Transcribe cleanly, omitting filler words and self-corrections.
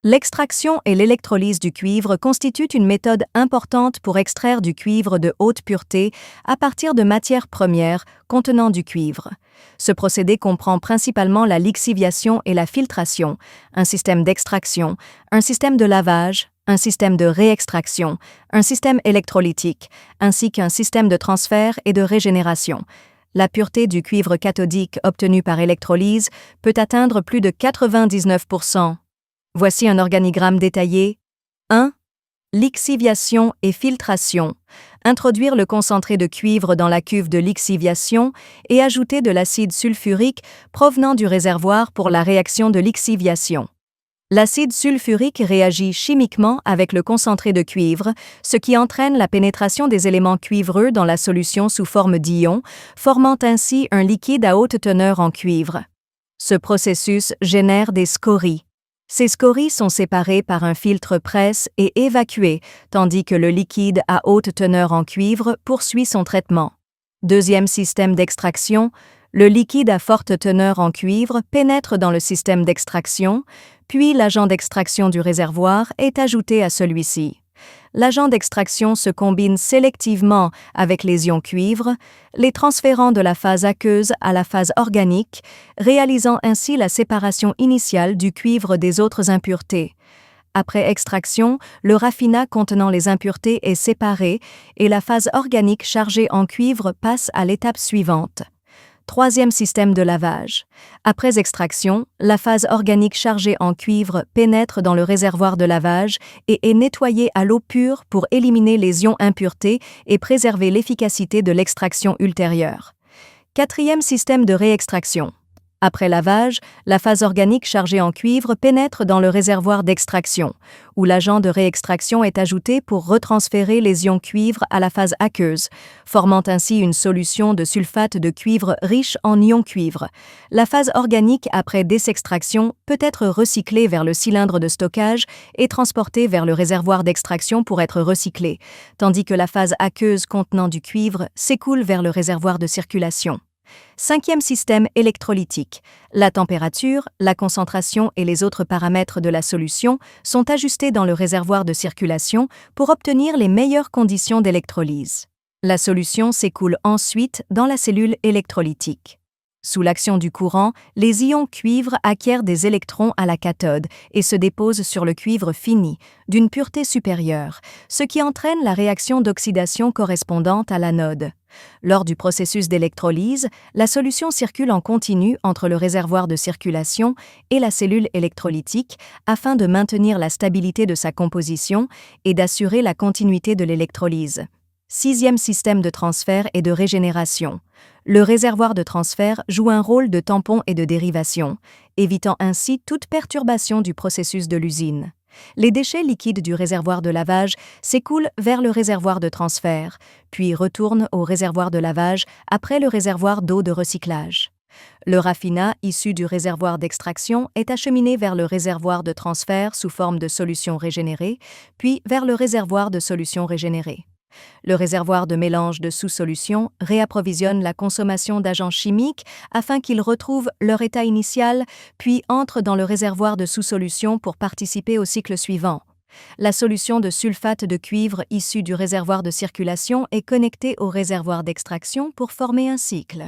L'extraction et l'électrolyse du cuivre constituent une méthode importante pour extraire du cuivre de haute pureté à partir de matières premières contenant du cuivre. Ce procédé comprend principalement la lixiviation et la filtration, un système d'extraction, un système de lavage, un système de réextraction, un système électrolytique, ainsi qu'un système de transfert et de régénération. La pureté du cuivre cathodique obtenue par électrolyse peut atteindre plus de 99%. Voici un organigramme détaillé. 1. Lixiviation et filtration. Introduire le concentré de cuivre dans la cuve de lixiviation et ajouter de l'acide sulfurique provenant du réservoir pour la réaction de lixiviation. L'acide sulfurique réagit chimiquement avec le concentré de cuivre, ce qui entraîne la pénétration des éléments cuivreux dans la solution sous forme d'ion, formant ainsi un liquide à haute teneur en cuivre. Ce processus génère des scories. Ces scories sont séparées par un filtre presse et évacuées, tandis que le liquide à haute teneur en cuivre poursuit son traitement. Deuxième système d'extraction, le liquide à forte teneur en cuivre pénètre dans le système d'extraction, puis l'agent d'extraction du réservoir est ajouté à celui-ci. L'agent d'extraction se combine sélectivement avec les ions cuivre, les transférant de la phase aqueuse à la phase organique, réalisant ainsi la séparation initiale du cuivre des autres impuretés. Après extraction, le raffinat contenant les impuretés est séparé et la phase organique chargée en cuivre passe à l'étape suivante. Troisième système de lavage. Après extraction, la phase organique chargée en cuivre pénètre dans le réservoir de lavage et est nettoyée à l'eau pure pour éliminer les ions impuretés et préserver l'efficacité de l'extraction ultérieure. Quatrième système de réextraction. Après lavage, la phase organique chargée en cuivre pénètre dans le réservoir d'extraction, où l'agent de réextraction est ajouté pour retransférer les ions cuivre à la phase aqueuse, formant ainsi une solution de sulfate de cuivre riche en ions cuivre. La phase organique après désextraction peut être recyclée vers le cylindre de stockage et transportée vers le réservoir d'extraction pour être recyclée, tandis que la phase aqueuse contenant du cuivre s'écoule vers le réservoir de circulation. Cinquième système électrolytique. La température, la concentration et les autres paramètres de la solution sont ajustés dans le réservoir de circulation pour obtenir les meilleures conditions d'électrolyse. La solution s'écoule ensuite dans la cellule électrolytique. Sous l'action du courant, les ions cuivre acquièrent des électrons à la cathode et se déposent sur le cuivre fini, d'une pureté supérieure, ce qui entraîne la réaction d'oxydation correspondante à l'anode. Lors du processus d'électrolyse, la solution circule en continu entre le réservoir de circulation et la cellule électrolytique afin de maintenir la stabilité de sa composition et d'assurer la continuité de l'électrolyse. Sixième système de transfert et de régénération. Le réservoir de transfert joue un rôle de tampon et de dérivation, évitant ainsi toute perturbation du processus de l'usine. Les déchets liquides du réservoir de lavage s'écoulent vers le réservoir de transfert, puis retournent au réservoir de lavage après le réservoir d'eau de recyclage. Le raffinat issu du réservoir d'extraction est acheminé vers le réservoir de transfert sous forme de solution régénérée, puis vers le réservoir de solution régénérée. Le réservoir de mélange de sous-solutions réapprovisionne la consommation d'agents chimiques afin qu'ils retrouvent leur état initial, puis entrent dans le réservoir de sous-solution pour participer au cycle suivant. La solution de sulfate de cuivre issue du réservoir de circulation est connectée au réservoir d'extraction pour former un cycle.